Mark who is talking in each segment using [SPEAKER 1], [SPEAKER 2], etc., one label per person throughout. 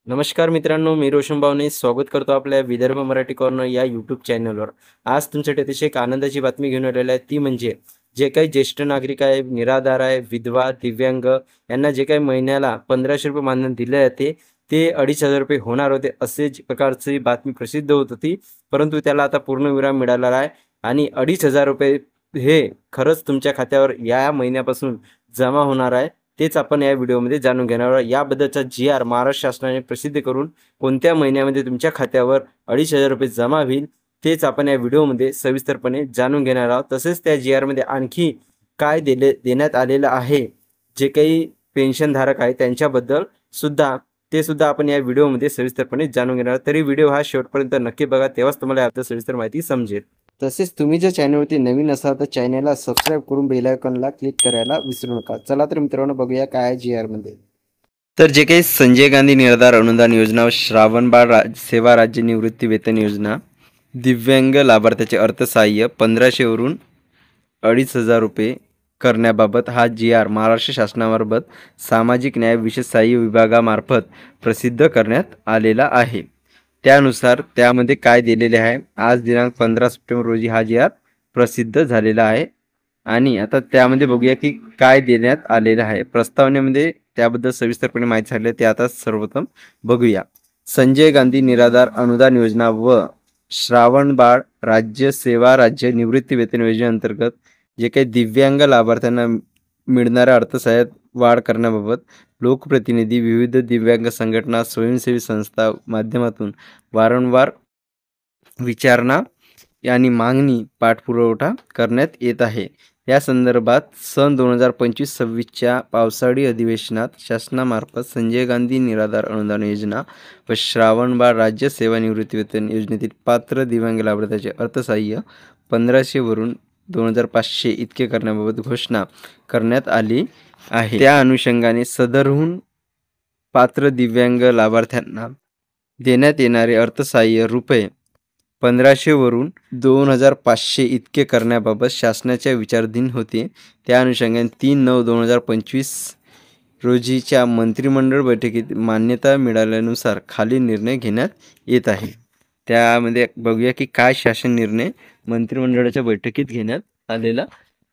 [SPEAKER 1] नमस्कार मित्रांनो, मी रोशन बावणे स्वागत करतो आपल्या विदर्भ मराठी कॉर्नर या यूट्यूब चॅनलवर. आज तुमच्यासाठी अतिशय एक आनंदाची बातमी घेऊन आलेली आहे. ती म्हणजे जे काही ज्येष्ठ नागरिक आहे, निराधार आहे, विधवा, दिव्यांग यांना जे काही महिन्याला ₹1500 मानधन दिले जाते, ते ₹2500 होणार होते, असे प्रकारची बातमी प्रसिद्ध होत होती. परंतु त्याला आता पूर्णविराम मिळालेला आहे आणि ₹2500 हे खरंच तुमच्या खात्यावर या महिन्यापासून जमा होणार आहे. तेच आपण या व्हिडिओमध्ये जाणून घेणार आहोत. याबद्दलचा जी-आर महाराष्ट्र शासनाने प्रसिद्ध करून कोणत्या महिन्यामध्ये तुमच्या खात्यावर ₹2500 जमा होईल, तेच आपण या व्हिडिओमध्ये सविस्तरपणे जाणून घेणार आहोत. तसेच त्या जी-आरमध्ये आणखी काय देण्यात आलेलं आहे, जे काही पेन्शनधारक आहेत त्यांच्याबद्दल सुद्धा, ते सुद्धा आपण या व्हिडिओमध्ये सविस्तरपणे जाणून घेणार आहोत. तरी व्हिडिओ हा शेवटपर्यंत नक्की बघा, तेव्हाच तुम्हाला याबद्दल सविस्तर माहिती समजेल. तसेच तुम्ही जर चॅनलवरती नवीन असाल तर चॅनलला सबस्क्राईब करून बेल आयकॉनला क्लिक करायला विसरू नका. चला तर मित्रांनो, बघूया काय आहे जी-आर मध्ये. तर जे काही संजय गांधी निराधार अनुदान योजना व श्रावणबाळ सेवा राज्य निवृत्ती वेतन योजना, दिव्यांग लाभार्थ्याचे अर्थसहाय्य 1500 वरून ₹2500 करण्याबाबत हा जी-आर महाराष्ट्र शासनामार्फत सामाजिक न्याय विशेष सहाय्य विभागामार्फत प्रसिद्ध करण्यात आलेला आहे. त्यानुसार त्यामध्ये काय दिलेले आहे, आज दिनांक 15 सप्टेंबर रोजी हा जी-आर प्रसिद्ध झालेला आहे. आणि आता त्यामध्ये बघूया की काय देण्यात आलेलं आहे. प्रस्तावनेमध्ये त्याबद्दल सविस्तरपणे माहिती झाली आहे, ते आता सर्वप्रथम बघूया. संजय गांधी निराधार अनुदान योजना व श्रावणबाळ राज्य सेवा राज्य निवृत्ती वेतन योजनेअंतर्गत जे काही दिव्यांग लाभार्थ्यांना मिळणाऱ्या अर्थसहाय्यात वाढ करण्याबाबत लोकप्रतिनिधी, विविध दिव्यांग संघटना, स्वयंसेवी संस्था माध्यमातून वारंवार विचारणा आणि मागणी पाठपुरावा करण्यात येत आहे. या संदर्भात सन 2025-26च्या पावसाळी अधिवेशनात शासनामार्फत संजय गांधी निराधार अनुदान योजना व श्रावणबाळ राज्य सेवानिवृत्ती वेतन योजनेतील पात्र दिव्यांग लाभार्थ्याचे अर्थसहाय्य 1500 वरून 2500 इतके करण्याबाबत घोषणा करण्यात आली आहे. त्या अनुषंगाने सदरहून पात्र दिव्यांग लाभार्थ्यांना देण्यात येणारे अर्थसहाय्य ₹1500 वरून 2500 इतके करण्याबाबत शासनाच्या विचाराधीन होते. त्या अनुषंगाने 3/9/2025 रोजीच्या मंत्रिमंडळ बैठकीत मान्यता मिळाल्यानुसार खालील निर्णय घेण्यात येत आहे. त्यामध्ये बघूया की काय शासन निर्णय मंत्रिमंडळाच्या बैठकीत घेण्यात आलेला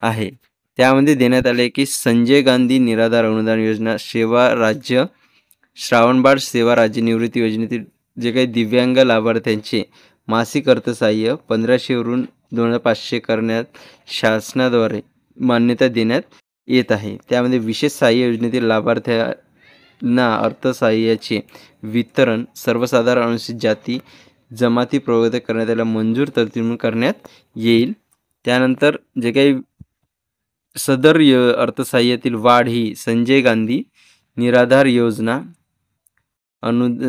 [SPEAKER 1] आहे. त्यामध्ये देण्यात आले की संजय गांधी निराधार अनुदान योजना सेवा राज्य श्रावणबाळ सेवा राज्य निवृत्ती योजनेतील जे काही दिव्यांग लाभार्थ्यांचे मासिक अर्थसहाय्य 1500 वरून 2500 करण्यात शासनाद्वारे मान्यता देण्यात येत आहे. त्यामध्ये विशेष सहाय्य योजनेतील लाभार्थ्यांना अर्थसहाय्याचे वितरण सर्वसाधारण अनुसूचित जाती जमाती प्रवर्ग करण्यात याला मंजूर तरतूद करण्यात येईल. त्यानंतर जे काही सदर अर्थसहाय्यातील वाढ ही संजय गांधी निराधार योजना,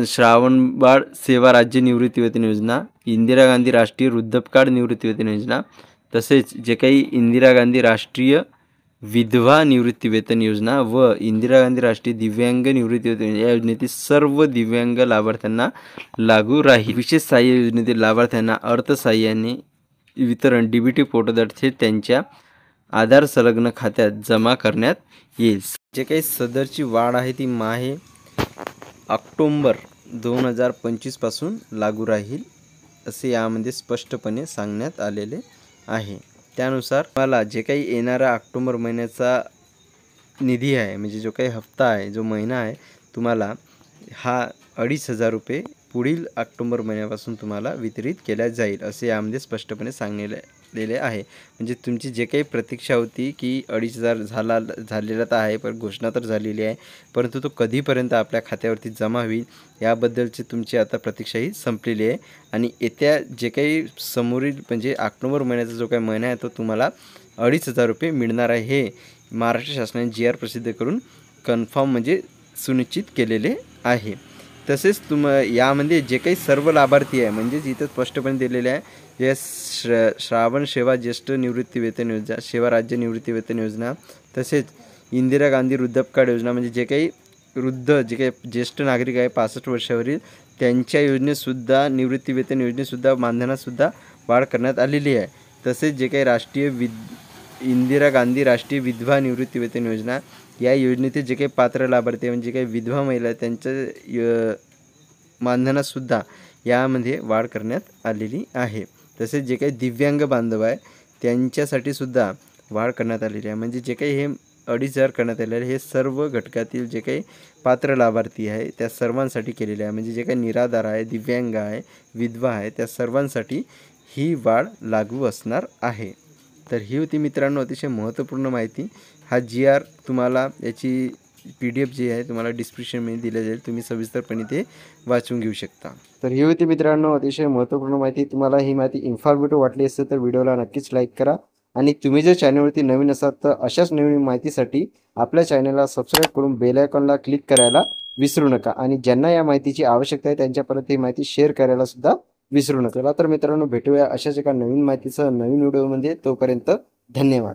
[SPEAKER 1] श्रावणबाळ सेवा राज्य निवृत्ती वेतन योजना, इंदिरा गांधी राष्ट्रीय वृद्धपकाळ निवृत्ती वेतन योजना, तसेच जे काही इंदिरा गांधी राष्ट्रीय विधवा निवृत्ती वेतन योजना व इंदिरा गांधी राष्ट्रीय दिव्यांग निवृत्ती वेतन योजना या योजनेतील सर्व दिव्यांग लाभार्थ्यांना लागू राहील. विशेष सहाय्य योजनेतील लाभार्थ्यांना अर्थसहाय्याने वितरण डीबीटी पोर्टलद्वारे त्यांच्या आधार संलग्न खात्यात जमा करण्यात येईल. जे काही सदरची वाढ आहे ती माहे ऑक्टोबर 2025 पासून लागू राहील असे यामध्ये स्पष्टपणे सांगण्यात आलेले आहे. त्यानुसार मला जे काही येणारा ऑक्टोबर महिन्याचा निधी आहे, म्हणजे जो काही हप्ता आहे, जो महिना आहे, तुम्हाला हा ₹2500 पुढील ऑक्टोबर महिन्यापासून तुम्हाला वितरित केला जाईल असे यामध्ये स्पष्टपणे सांगलेले आहे. म्हणजे तुमची जे काही प्रतीक्षा होती की 2500 झालेला तर आहे, पण घोषणा तर झालेली आहे, परंतु तो कधीपर्यंत आपल्या खात्यावरती जमा होईल याबद्दलची तुमची आता प्रतीक्षा ही संपलेली आहे. आणि येत्या जे काही समोरील म्हणजे ऑक्टोबर महिन्याचा जो काही महिना आहे तो तुम्हाला ₹2500 मिळणार आहे, हे महाराष्ट्र शासनाने जी-आर प्रसिद्ध करून कन्फर्म म्हणजे सुनिश्चित केलेले आहे. तसेच यामध्ये जे काही सर्व लाभार्थी आहे, म्हणजेच इथं स्पष्टपणे दिलेले आहे, जे श्रावण सेवा ज्येष्ठ निवृत्ती वेतन योजना, सेवा राज्य निवृत्ती वेतन योजना, तसेच इंदिरा गांधी वृद्धपकाळ योजना, म्हणजे जे काही वृद्ध जे काही ज्येष्ठ नागरिक आहे 65 वर्षावरील त्यांच्या योजनेतसुद्धा निवृत्ती वेतन योजनेतसुद्धा मानधनातसुद्धा वाढ करण्यात आलेली आहे. तसेच जे काही इंदिरा गांधी राष्ट्रीय विधवा निवृत्ती वेतन योजना या योजनेतील जे काही पात्र लाभार्थी म्हणजे काही विधवा महिला त्यांचं मानधनातसुद्धा यामध्ये वाढ करण्यात आलेली आहे. तसेच जे काही दिव्यांग बांधव आहे त्यांच्यासाठी सुद्धा वाढ करण्यात आलेली आहे. म्हणजे जे काही हे 2,500 करण्यात आलेले हे सर्व घटकातील जे काही पात्र लाभार्थी आहे त्या सर्वांसाठी केलेले आहे. म्हणजे जे काही निराधार आहे, दिव्यांग आहे, विधवा आहे त्या सर्वांसाठी ही वाढ लागू असणार आहे. तर ही होती मित्रांनो अतिशय महत्त्वपूर्ण माहिती. हा GR तुम्हाला याची PDF जी आहे तुम्हाला डिस्क्रिप्शनमध्ये दिलं जाईल. तुम्ही सविस्तरपणे ते वाचून घेऊ शकता. तर ही होती मित्रांनो अतिशय महत्त्वपूर्ण माहिती. तुम्हाला ही माहिती इन्फॉर्मेटिव्ह वाटली असेल तर व्हिडिओला नक्कीच लाईक करा आणि तुम्ही जर चॅनलवरती नवीन असाल तर अशाच नवीन माहितीसाठी आपल्या चॅनलला सबस्क्राईब करून बेल आयकॉनला क्लिक करायला विसरू नका आणि ज्यांना या माहितीची आवश्यकता आहे त्यांच्यापर्यंत ही माहिती शेअर करायला सुद्धा विसरू नका. तर मित्रांनो भेटूया अशाच एका नवीन माहितीसह नवीन व्हिडिओमध्ये. तोपर्यंत धन्यवाद.